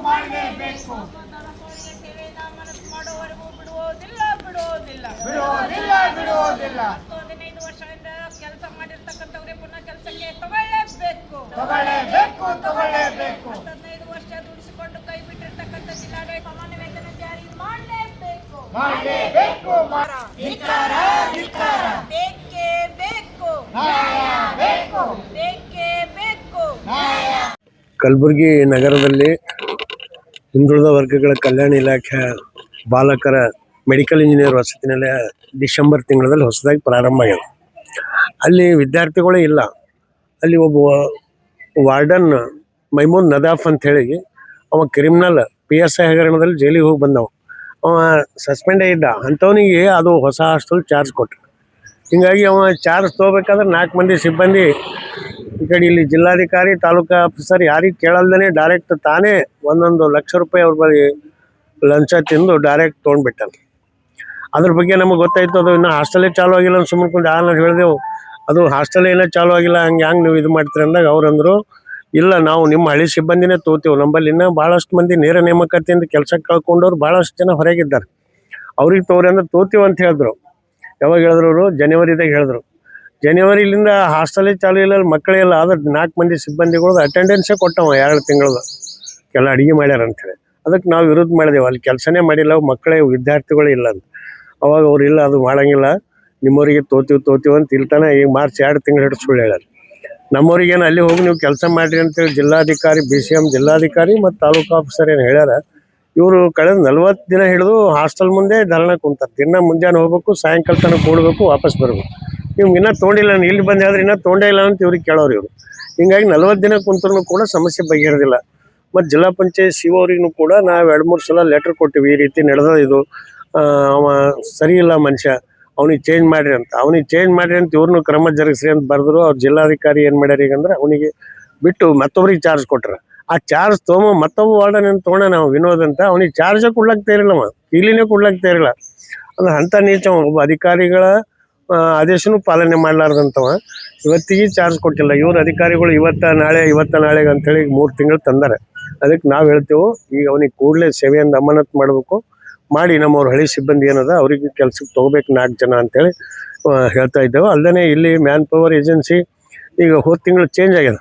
ಮಾಡಲೇಬೇಕು. ಸೇವೆಯನ್ನ ಮನಸ್ಸು ಮಾಡುವವರೆಗೂ ಬಿಡುವುದಿಲ್ಲ. 15 ವರ್ಷದಿಂದ ಕೆಲಸ ಮಾಡಿರ್ತಕ್ಕಂಥವ್ರೆ ಪುನಃ ಕೆಲಸಕ್ಕೆ ತಗೊಳ್ಳೇಬೇಕು. 15 ವರ್ಷ ದುಡಿಸಿಕೊಂಡು ಕೈ ಬಿಟ್ಟಿರ್ತಕ್ಕಂಥ ಜಿಲ್ಲಾಡಳಿತ ಸಾಮಾನ್ಯ ವೇತನ ಜಾರಿ ಮಾಡಲೇಬೇಕು. ಬೇಕೇ ಬೇಕು. ಕಲಬುರಗಿ ನಗರದಲ್ಲಿ ಹಿಂದುಳಿದ ವರ್ಗಗಳ ಕಲ್ಯಾಣ ಇಲಾಖೆ ಬಾಲಕರ ಮೆಡಿಕಲ್ ಇಂಜಿನಿಯರ್ ವಸತಿ ನಿಲಯ ಡಿಸೆಂಬರ್ ತಿಂಗಳಲ್ಲಿ ಹೊಸದಾಗಿ ಪ್ರಾರಂಭ ಆಗಿದೆ. ಅಲ್ಲಿ ವಿದ್ಯಾರ್ಥಿಗಳೇ ಇಲ್ಲ. ಅಲ್ಲಿ ಒಬ್ಬ ವಾರ್ಡನ್ ಮೈಮೂನ್ ನದಾಫ್ ಅಂತ ಹೇಳಿ ಅವ ಕ್ರಿಮಿನಲ್ PSI ಹಗರಣದಲ್ಲಿ ಜೈಲಿಗೆ ಹೋಗಿ ಬಂದವ. ಅವ ಸಸ್ಪೆಂಡೇ ಇದ್ದ. ಅಂಥವನಿಗೆ ಅದು ಹೊಸ ಹಾಸ್ಟೆಲ್ ಚಾರ್ಜ್ ಕೊಟ್ಟರು. ಹೀಗಾಗಿ ಅವ ಚಾರ್ಜ್ ತೊಗೋಬೇಕಾದ್ರೆ 4 ಮಂದಿ ಸಿಬ್ಬಂದಿ ಈ ಕಡೆ ಇಲ್ಲಿ ಜಿಲ್ಲಾಧಿಕಾರಿ ತಾಲೂಕಾ ಆಫೀಸರ್ ಯಾರಿಗೆ ಕೇಳಲ್ದೇ ಡೈರೆಕ್ಟ್ ತಾನೇ 1 ಲಕ್ಷ ರೂಪಾಯಿ ಅವ್ರ ಬಳಿ ಲಂಚ ತಿಂದು ಡೈರೆಕ್ಟ್ ತೊಗೊಂಡ್ಬಿಟ್ಟಾನೆ. ಅದ್ರ ಬಗ್ಗೆ ನಮಗೆ ಗೊತ್ತಾಯ್ತು. ಅದು ಇನ್ನೂ ಹಾಸ್ಟೆಲೇ ಚಾಲೂ ಆಗಿಲ್ಲ ಅಂತ ಸುಮ್ಮನೆ ನಾನು ಹೇಳಿದೆವು. ಅದು ಹಾಸ್ಟೆಲ್ ಏನೋ ಚಾಲೂ ಆಗಿಲ್ಲ, ಹಂಗೆ ನೀವು ಇದು ಮಾಡ್ತೀರಿ ಅಂದಾಗ ಅವ್ರಂದರು ಇಲ್ಲ, ನಾವು ನಿಮ್ಮ ಹಳೆ ಸಿಬ್ಬಂದಿನೇ ತೊಗೋತೀವಿ. ನಮ್ಮಲ್ಲಿ ಇನ್ನೂ ಭಾಳಷ್ಟು ಮಂದಿ ನೇರ ನೇಮಕಾತಿಯಿಂದ ಕೆಲಸಕ್ಕೆ ಕಳ್ಕೊಂಡವ್ರು ಭಾಳಷ್ಟು ಜನ ಹೊರಗಿದ್ದಾರೆ. ಅವ್ರಿಗೆ ತೋರಿ ಅಂದ್ರೆ ತೊಗೋತೀವಿ ಅಂತ ಹೇಳಿದ್ರು. ಯಾವಾಗ ಹೇಳಿದ್ರು ಅವರು? ಜನವರಿದಾಗ ಹೇಳಿದ್ರು. ಜನವರಿಲಿಂದ ಹಾಸ್ಟೆಲೇ ಚಾಲೂ ಇಲ್ಲ, ಮಕ್ಕಳೇ ಇಲ್ಲ. ಆದ್ರೆ 4 ಮಂದಿ ಸಿಬ್ಬಂದಿಗಳದ್ದು ಅಟೆಂಡೆನ್ಸೇ ಕೊಟ್ಟವ 2 ತಿಂಗಳದು ಎಲ್ಲ ಅಡುಗೆ ಮಾಡ್ಯಾರ ಅಂಥೇಳಿ. ಅದಕ್ಕೆ ನಾವು ವಿರೋಧ ಮಾಡಿದೆವು. ಅಲ್ಲಿ ಕೆಲಸನೇ ಮಾಡಿಲ್ಲ, ಮಕ್ಕಳೇ ವಿದ್ಯಾರ್ಥಿಗಳೇ ಇಲ್ಲ ಅಂತ. ಅವಾಗ ಅವ್ರು ಇಲ್ಲ, ಅದು ಮಾಡೋಂಗಿಲ್ಲ, ನಿಮ್ಮವರಿಗೆ ತೋತೀವಿ ಅಂತ ಇಲ್ತಾನೆ ಈಗ ಮಾರ್ಚ್ 2 ತಿಂಗಳು ಹಿಡಿದು ಸುಳ್ಳು ಹೇಳ್ಯಾರ. ನಮ್ಮವ್ರಿಗೇನು ಅಲ್ಲಿ ಹೋಗಿ ನೀವು ಕೆಲಸ ಮಾಡಿರಿ ಅಂತೇಳಿ ಜಿಲ್ಲಾಧಿಕಾರಿ BCM ಜಿಲ್ಲಾಧಿಕಾರಿ ಮತ್ತು ತಾಲೂಕು ಆಫೀಸರ್ ಏನು ಹೇಳ್ಯಾರ. ಇವರು ಕಳೆದ 40 ದಿನ ಹಿಡಿದು ಹಾಸ್ಟೆಲ್ ಮುಂದೆ ಧರಣ ಕುಂತಾರೆ. ದಿನ ಮುಂಜಾನೆ ಹೋಗ್ಬೇಕು, ಸಾಯಂಕಾಲ ತನಕ ಕೂಡಬೇಕು, ವಾಪಸ್ ಬರಬೇಕು. ನಿಮ್ಗೆ ಇನ್ನೂ ತೊಗೊಂಡಿಲ್ಲ, ನಾನು ಇಲ್ಲಿ ಬಂದೆ ಆದ್ರೆ ಇನ್ನೂ ತೊಗೊಂಡೇ ಇಲ್ಲ ಅಂತ ಇವ್ರಿಗೆ ಕೇಳೋರು ಇವರು. ಹೀಗಾಗಿ 40 ದಿನ ಕುಂತ್ರೂ ಕೂಡ ಸಮಸ್ಯೆ ಬಗೆಹರಿದಿಲ್ಲ. ಮತ್ತು ಜಿಲ್ಲಾ ಪಂಚಾಯತ್ CO ಅವ್ರಿಗೂ ಕೂಡ ನಾವು 2-3 ಸಲ ಲೆಟ್ರ್ ಕೊಟ್ಟಿವಿ. ಈ ರೀತಿ ನಡೆದ ಇದು ಅವ ಸರಿ ಇಲ್ಲ ಮನುಷ್ಯ, ಅವ್ನಿಗೆ ಚೇಂಜ್ ಮಾಡಿರಿ ಅಂತ. ಇವ್ರನ್ನೂ ಕ್ರಮ ಜರುಗಿಸ್ರಿ ಅಂತ ಬರೆದ್ರು. ಅವ್ರು ಜಿಲ್ಲಾಧಿಕಾರಿ ಏನು ಮಾಡ್ಯಾರ ಈಗಂದ್ರೆ ಅವನಿಗೆ ಬಿಟ್ಟು ಮತ್ತೊಬ್ರಿಗೆ ಚಾರ್ಜ್ ಕೊಟ್ರ. ಆ ಚಾರ್ಜ್ ಮತ್ತೊಬ್ಬ ವಾರ್ಡನ್ ಏನು ತೊಗೊಂಡ ನಾವು ವಿನೋದ್ ಅಂತ, ಅವ್ನಿಗೆ ಚಾರ್ಜೇ ಕೊಡ್ಲಾಕ್ ತಯಾರಿಲ್ಲ, ಕೀಲಿನೇ ಕೊಡ್ಲಾಕ್ ತಯಾರಿಲ್ಲ. ಅಂದ್ರೆ ಅಂಥ ನೀಚ ಒಬ್ಬ ಅಧಿಕಾರಿಗಳ ಆದೇಶನೂ ಪಾಲನೆ ಮಾಡಲಾರ್ದಂಥವ ಇವತ್ತಿಗೆ ಚಾರ್ಜ್ ಕೊಟ್ಟಿಲ್ಲ. ಇವ್ರ ಅಧಿಕಾರಿಗಳು ಇವತ್ತ ನಾಳೆಗೆ ಅಂಥೇಳಿ 3 ತಿಂಗಳು ತಂದಾರೆ. ಅದಕ್ಕೆ ನಾವು ಹೇಳ್ತೇವೆ, ಈಗ ಅವನಿಗೆ ಕೂಡಲೇ ಸೇವೆಯಿಂದ ಅಮಾನತ್ ಮಾಡಬೇಕು ಮಾಡಿ ನಮ್ಮವ್ರ ಹಳೆ ಸಿಬ್ಬಂದಿ ಏನದ ಅವ್ರಿಗೆ ಕೆಲ್ಸಕ್ಕೆ ತೊಗೋಬೇಕು 4 ಜನ ಅಂತೇಳಿ ಹೇಳ್ತಾ ಇದ್ದೇವೆ. ಅಲ್ಲದೆ ಇಲ್ಲಿ ಮ್ಯಾನ್ ಪವರ್ ಏಜೆನ್ಸಿ ಈಗ ಹೋದ ತಿಂಗಳು ಚೇಂಜ್ ಆಗ್ಯದ.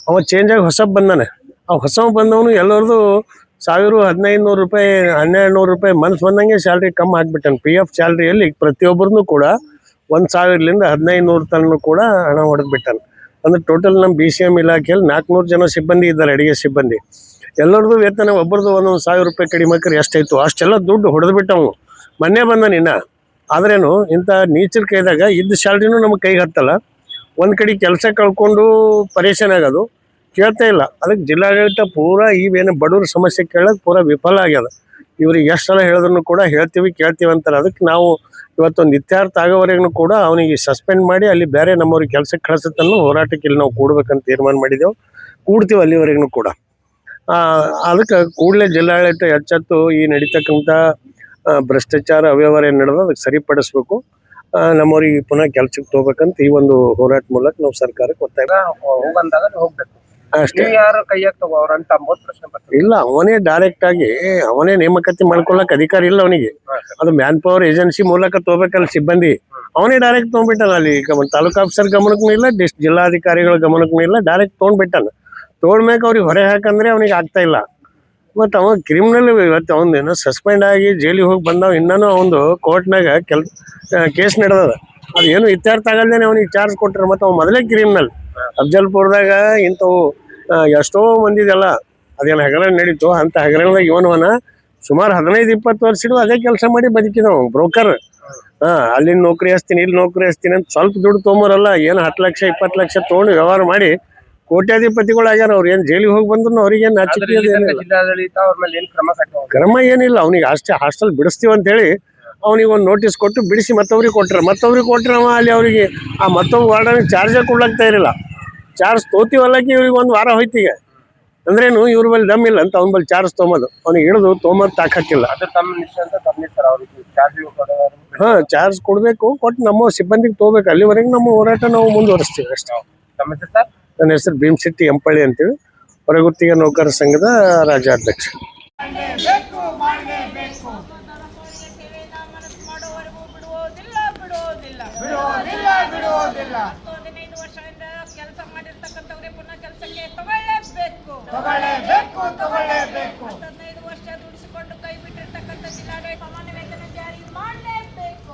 ಅವ ಚೇಂಜ್ ಆಗಿ ಹೊಸ ಬಂದಾನೆ. ಆ ಹೊಸವ ಬಂದವನು ಎಲ್ಲರದು 1000, 1500 ರೂಪಾಯಿ, 1200 ರೂಪಾಯಿ ಮನ್ಸು ಬಂದಂಗೆ ಸ್ಯಾಲ್ರಿ ಕಮ್ಮಿ ಹಾಕ್ಬಿಟ್ಟಾನೆ. PF ಸ್ಯಾಲ್ರಿಯಲ್ಲಿ ಪ್ರತಿಯೊಬ್ಬರನ್ನು ಕೂಡ 1000ರಿಂದ 1500 ತನಕ ಕೂಡ ಹಣ ಹೊಡೆದ್ಬಿಟ್ಟಾನೆ. ಅಂದ್ರೆ ಟೋಟಲ್ ನಮ್ಮ BCM ಇಲಾಖೆಯಲ್ಲಿ 400 ಜನ ಸಿಬ್ಬಂದಿ ಇದ್ದಾರೆ, ಅಡುಗೆ ಸಿಬ್ಬಂದಿ. ಎಲ್ಲರದು ವೇತನ ಒಬ್ಬರದು 1000 ರೂಪಾಯಿ ಕಡಿಮೆ ಹಾಕಿದ್ರೆ ಎಷ್ಟಾಯ್ತು ಅಷ್ಟೆಲ್ಲ ದುಡ್ಡು ಹೊಡೆದ್ಬಿಟ್ಟವು. ಮೊನ್ನೆ ಬಂದ ನಿನ್ನ. ಆದ್ರೇನು ಇಂಥ ನೀಚರ ಕೈದಾಗ ಇದ್ದ ಸ್ಯಾಲ್ರಿನೂ ನಮಗೆ ಕೈಗೆ ಹತ್ತಲ್ಲ. ಒಂದು ಕಡೆ ಕೆಲಸ ಕಳ್ಕೊಂಡು ಪರೇಶಾನ್ ಆಗೋದು, ಕೇಳ್ತಾ ಇಲ್ಲ. ಅದಕ್ಕೆ ಜಿಲ್ಲಾಡಳಿತ ಪೂರಾ ಇವೇನು ಬಡವ್ರ ಸಮಸ್ಯೆ ಕೇಳೋದು ಪೂರಾ ವಿಫಲ ಆಗ್ಯದ. ಇವ್ರಿಗೆ ಎಷ್ಟು ಸಲ ಹೇಳಿದ್ರು ಕೂಡ ಕೇಳ್ತೀವಿ ಅಂತಾರೆ. ಅದಕ್ಕೆ ನಾವು ಇವತ್ತೊಂದು ಇತ್ಯರ್ಥ ಆಗೋವರೆಗೂ ಕೂಡ ಅವನಿಗೆ ಸಸ್ಪೆಂಡ್ ಮಾಡಿ ಅಲ್ಲಿ ಬೇರೆ ನಮ್ಮವ್ರಿಗೆ ಕೆಲಸಕ್ಕೆ ಕಳಿಸುತ್ತನ್ನೋ ಹೋರಾಟಕ್ಕೆ ಇಲ್ಲಿ ನಾವು ಕೂಡ್ಬೇಕಂತ ತೀರ್ಮಾನ ಮಾಡಿದೆವು. ಕೂಡ್ತೀವಿ ಅಲ್ಲಿವರೆಗೂ ಕೂಡ. ಅದಕ್ಕೆ ಕೂಡಲೇ ಜಿಲ್ಲಾಡಳಿತ ಎಚ್ಚೆತ್ತು ಈ ನಡೀತಕ್ಕಂಥ ಭ್ರಷ್ಟಾಚಾರ ಅವ್ಯವಹಾರ ಏನು ನಡೆದು ಅದಕ್ಕೆ ಸರಿಪಡಿಸ್ಬೇಕು, ನಮ್ಮವ್ರಿಗೆ ಪುನಃ ಕೆಲ್ಸಕ್ಕೆ ತಗೋಬೇಕಂತ ಈ ಒಂದು ಹೋರಾಟ ಮೂಲಕ ನಾವು ಸರ್ಕಾರಕ್ಕೆ ಒತ್ತಾಯ ಹೋಗ್ಬೇಕು ಅಷ್ಟೇ. ಯಾರು ಕೈಯಾಗ ತಗೋರಂತ ಪ್ರಶ್ನೆ ಬರ್ತದೆ. ಇಲ್ಲ, ಅವನೇ ಡೈರೆಕ್ಟ್ ಆಗಿ ಅವನೇ ನೇಮಕಾತಿ ಮಾಡ್ಕೊಳ್ಳಕ್ ಅಧಿಕಾರ ಇಲ್ಲ ಅವನಿಗೆ. ಅದು ಮ್ಯಾನ್ ಪವರ್ ಏಜೆನ್ಸಿ ಮೂಲಕ ತಗೋಬೇಕಲ್ಲ ಸಿಬ್ಬಂದಿ. ಅವನೇ ಡೈರೆಕ್ಟ್ ತೊಗೊಂಡ್ಬಿಟ್ಟಾನ. ಅಲ್ಲಿ ತಾಲೂಕು ಆಫೀಸರ್ ಗಮನಕ್ಕೂ ಇಲ್ಲ, ಜಿಲ್ಲಾಧಿಕಾರಿಗಳ ಗಮನಕ್ಕೂ ಇಲ್ಲ, ಡೈರೆಕ್ಟ್ ತೊಗೊಂಡ್ಬಿಟ್ಟಾನ. ತೊಗೊಂಡ್ಮ್ಯಾಕ ಅವ್ರಿಗೆ ಹೊರೆ ಹಾಕಂದ್ರೆ ಅವನಿಗೆ ಆಗ್ತಾ ಇಲ್ಲ. ಮತ್ತು ಅವ ಕ್ರಿಮಿನಲ್. ಇವತ್ತು ಅವನೇನೋ ಸಸ್ಪೆಂಡ್ ಆಗಿ ಜೈಲಿಗೆ ಹೋಗಿ ಬಂದವ. ಇನ್ನೂ ಅವನು ಕೋರ್ಟ್ನಾಗ ಕೇಸ್ ನಡೆದದ. ಅದು ಏನು ಇತ್ಯರ್ಥ ಆಗಲ್ದೇನೆ ಅವನಿಗೆ ಚಾರ್ಜ್ ಕೊಟ್ಟರೆ. ಮತ್ತು ಅವ್ನು ಮೊದಲೇ ಕ್ರಿಮಿನಲ್. ಅಫ್ಜಲ್ಪುರದಾಗ ಇಂಥವು ಎಷ್ಟೋ ಮಂದಿದೆಲ್ಲ ಅದೇನು ಹಗರಣ ನಡೀತು. ಅಂಥ ಹಗರಣದಾಗ ಇವನವನ ಸುಮಾರು 15-20 ವರ್ಷ ಹಿಡಿದು ಅದೇ ಕೆಲಸ ಮಾಡಿ ಬದುಕಿದವ ಬ್ರೋಕರ್. ಅಲ್ಲಿನ ನೌಕರಿ ಹಚ್ತೀನಿ, ಇಲ್ಲಿ ನೌಕರಿ ಹಚ್ತೀನಿ ಅಂತ ಸ್ವಲ್ಪ ದುಡ್ಡು ತೊಗೊಂಬರಲ್ಲ. ಏನು 10 ಲಕ್ಷ 20 ಲಕ್ಷ ತೊಗೊಂಡು ವ್ಯವಹಾರ ಮಾಡಿ ಕೋಟ್ಯಾಧಿಪತಿಗಳಾಗ್ಯಾರ. ಅವ್ರು ಏನು ಜೈಲಿಗೆ ಹೋಗಿ ಬಂದ್ರು ಅವ್ರಿಗೇನು ಕ್ರಮ ಏನಿಲ್ಲ. ಅವ್ನಿಗೆ ಅಷ್ಟೇ ಹಾಸ್ಟೆಲ್ ಬಿಡಿಸ್ತೀವಿ ಅಂತೇಳಿ ಅವ್ನಿಗೆ ಒಂದು ನೋಟಿಸ್ ಕೊಟ್ಟು ಬಿಡಿಸಿ ಮತ್ತೊಬ್ರಿಗೆ ಕೊಟ್ರೆ ಅವ ಅಲ್ಲಿ ಅವರಿಗೆ ಆ ಮತ್ತೊಬ್ಬ ವಾರ್ಡನಿಗೆ ಚಾರ್ಜೇ ಕೊಡ್ಲಾಗ್ತಾ ಇರಲಿಲ್ಲ. ಚಾರ್ಜ್ ತೋತೀವಲ್ಲಕ್ಕೆ ಇವ್ರಿಗೆ 1 ವಾರ ಹೋಯ್ತಿಗೆ. ಅಂದ್ರೇನು ಇವ್ರ ಬಲ್ಲಿ ದಮ್ ಇಲ್ಲ ಅಂತ ಅವ್ನ ಬಲ್ಲಿ ಚಾರ್ಜ್ ತೊಗೊಂಬೋದು. ಅವ್ನಿಗೆ ಹಿಡಿದು ತೊಗೊಂಬದು ತಾಕತ್ತಿಲ್ಲ. ಚಾರ್ಜ್ ಕೊಡಬೇಕು, ಕೊಟ್ಟು ನಮ್ಮ ಸಿಬ್ಬಂದಿಗೆ ತೊಗೋಬೇಕು. ಅಲ್ಲಿವರೆಗೆ ನಮ್ಮ ಹೋರಾಟ ನಾವು ಮುಂದುವರಿಸ್ತೀವಿ ಅಷ್ಟೇ. ನನ್ನ ಹೆಸರು ಭೀಮಶೆಟ್ಟಿ ಎಂಪಳ್ಳಿ ಅಂತೇಳಿ, ಹೊರಗುತ್ತಿಗೆ ನೌಕರರ ಸಂಘದ ರಾಜ್ಯಾಧ್ಯಕ್ಷ. ಸೇವೆಯನ್ನ ಮನಸ್ಸು ಮಾಡುವವರೆಗೂ ಬಿಡುವುದಿಲ್ಲ. 15 ವರ್ಷದಿಂದ ಕೆಲಸ ಮಾಡಿರ್ತಕ್ಕಂಥವ್ರೆ ಪುನಃ ಕೆಲಸಕ್ಕೆ ತಗೊಳ್ಳೇಬೇಕು. 15 ವರ್ಷ ದುಡಿಸಿಕೊಂಡು ಕೈ ಬಿಟ್ಟಿರ್ತಕ್ಕಂಥ ಜಿಲ್ಲಾಡಳಿತ ಸಾಮಾನ್ಯ ವೇತನ ಜಾರಿ ಮಾಡಲೇಬೇಕು.